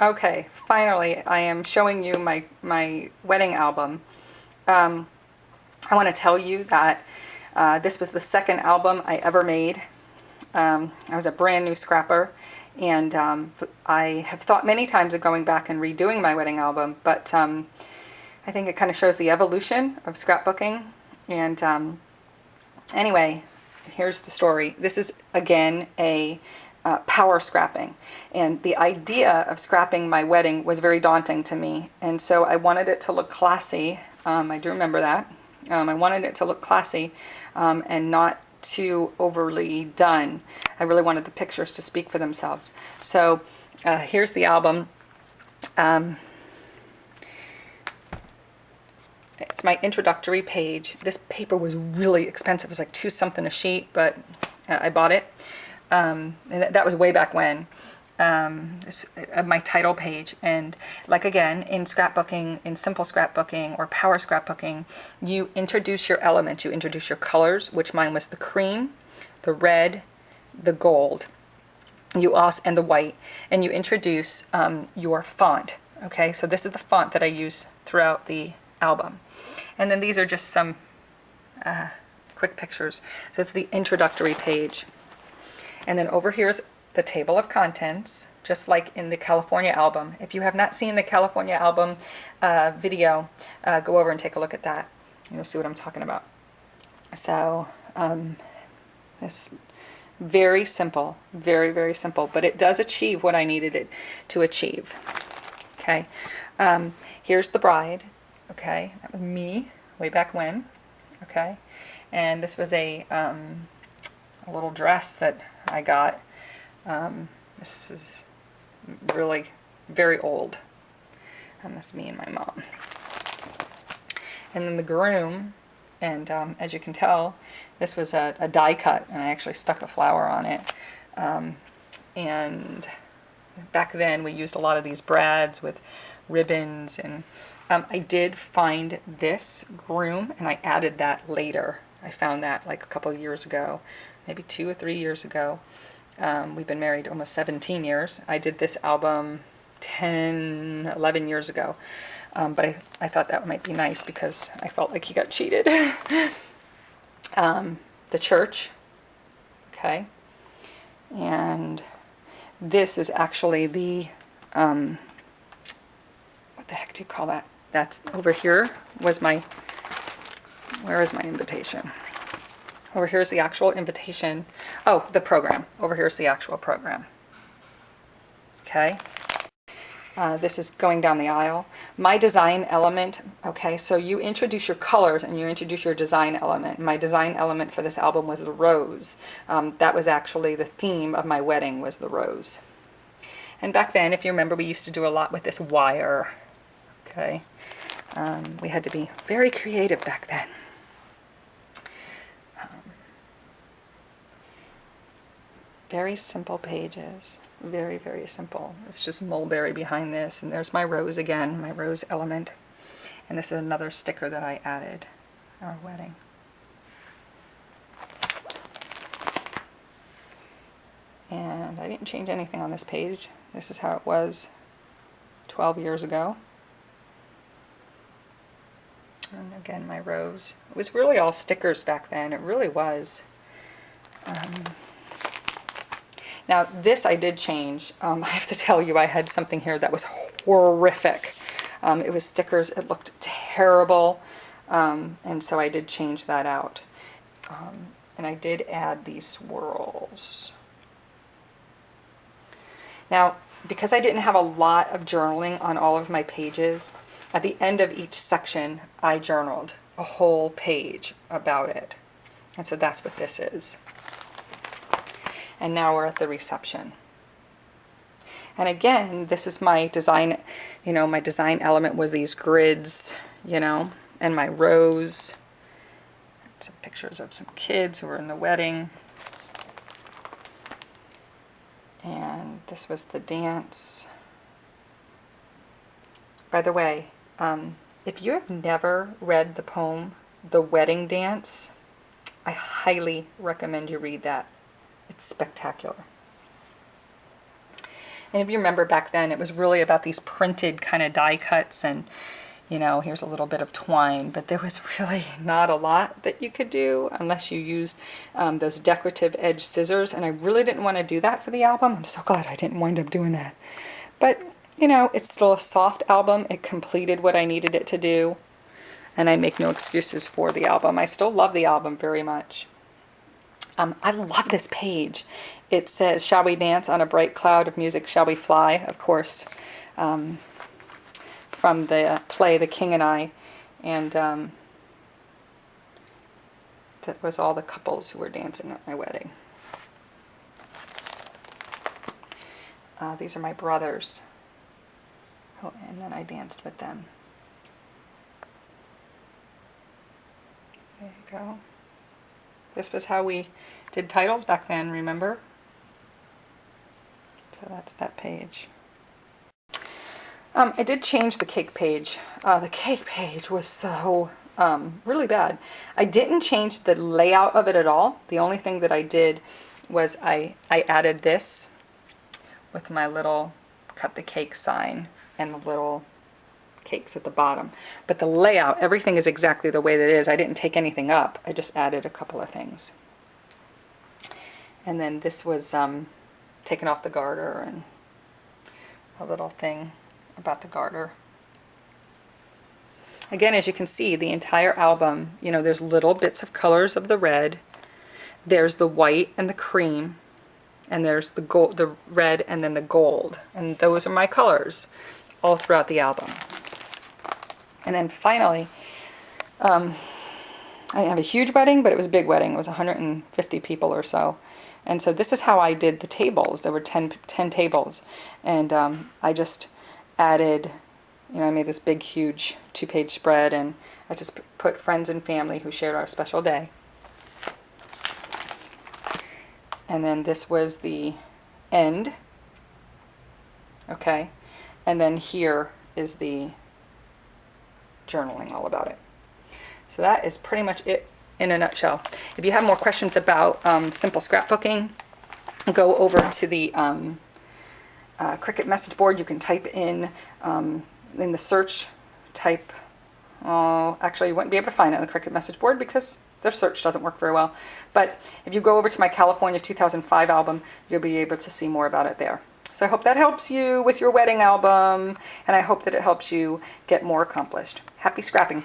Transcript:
Okay, finally, I am showing you my wedding album. Um, I want to tell you that this was the second album I ever made. I was a brand new scrapper, and I have thought many times of going back and redoing my wedding album, but I think it kind of shows the evolution of scrapbooking. And anyway, here's the story. This is, again, a power scrapping. And the idea of scrapping my wedding was very daunting to me. And so I wanted it to look classy. I do remember that. I wanted it to look classy and not too overly done. I really wanted the pictures to speak for themselves. So here's the album. It's my introductory page. This paper was really expensive. It was like $2 something a sheet, but I bought it. And that was way back when. My title page. And like again, in scrapbooking, in simple scrapbooking or power scrapbooking, you introduce your elements. You introduce your colors, which mine was the cream, the red, the gold, and the white. And you introduce your font. Okay, so this is the font that I use throughout the album. And then these are just some quick pictures. So it's the introductory page. And then over here is the table of contents, just like in the California album. If you have not seen the California album video, go over and take a look at that. You'll see what I'm talking about. So it's very simple, very, very simple, but it does achieve what I needed it to achieve. Okay, here's the bride. Okay, that was me way back when. Okay, and this was a little dress that I got. This is really very old. And that's me and my mom. And then the groom, and as you can tell, this was a die cut, and I actually stuck a flower on it. And back then we used a lot of these brads with ribbons, and I did find this groom, and I added that later. I found that like a couple of years ago, maybe 2 or 3 years ago. We've been married almost 17 years. I did this album 10, 11 years ago. But I thought that might be nice because I felt like he got cheated. The church. Okay. And this is actually the, what the heck do you call that? That's over here was my, where is my invitation? Over here is the actual invitation. Oh, the program. Over here is the actual program. Okay. This is going down the aisle. My design element, okay, so you introduce your colors and you introduce your design element. My design element for this album was the rose. That was actually the theme of my wedding, was the rose. And back then, if you remember, we used to do a lot with this wire. Okay. We had to be very creative back then. Very simple pages. Very, very simple. It's just mulberry behind this. And there's my rose again, my rose element. And this is another sticker that I added. Our wedding. And I didn't change anything on this page. This is how it was 12 years ago. And again, my rose. It was really all stickers back then. It really was. Now, this I did change. I have to tell you, I had something here that was horrific. It was stickers. It looked terrible. And so I did change that out. And I did add these swirls. Now, because I didn't have a lot of journaling on all of my pages, at the end of each section, I journaled a whole page about it. And so that's what this is. And now we're at the reception. And again, this is my design, my design element was these grids, and my rose. Some pictures of some kids who were in the wedding. And this was the dance. By the way, if you have never read the poem, The Wedding Dance, I highly recommend you read that. It's spectacular. And if you remember back then, it was really about these printed kind of die cuts and, you know, here's a little bit of twine, but there was really not a lot that you could do unless you used those decorative edge scissors, and I really didn't want to do that for the album. I'm so glad I didn't wind up doing that. But, you know, it's still a soft album. It completed what I needed it to do, and I make no excuses for the album. I still love the album very much. I love this page. It says, "Shall we dance on a bright cloud of music, shall we fly?" Of course, from the play The King and I, and that was all the couples who were dancing at my wedding. These are my brothers. Oh, and then I danced with them. There you go. This was how we did titles back then, remember? So that's that page. I did change the cake page. The cake page was so really bad. I didn't change the layout of it at all. The only thing that I did was I added this with my little cut the cake sign and the little cakes at the bottom. But the layout, everything is exactly the way that it is. I didn't take anything up. I just added a couple of things. And then this was taken off the garter and a little thing about the garter. Again, as you can see, the entire album, you know, there's little bits of colors of the red. There's the white and the cream. And there's the gold, the red, and then the gold. And those are my colors all throughout the album. And then finally, I have a huge wedding, but it was a big wedding. It was 150 people or so. And so this is how I did the tables. There were 10 tables. And I just added, you know, I made this big, huge 2-page spread, and I just put friends and family who shared our special day. And then this was the end. Okay. And then here is the journaling, all about it. So that is pretty much it in a nutshell. If you have more questions about simple scrapbooking, go over to the Cricut message board. You can type in the search, type, actually you wouldn't be able to find it on the Cricut message board because their search doesn't work very well. But if you go over to my California 2005 album, you'll be able to see more about it there. So I hope that helps you with your wedding album, and I hope that it helps you get more accomplished. Happy scrapping.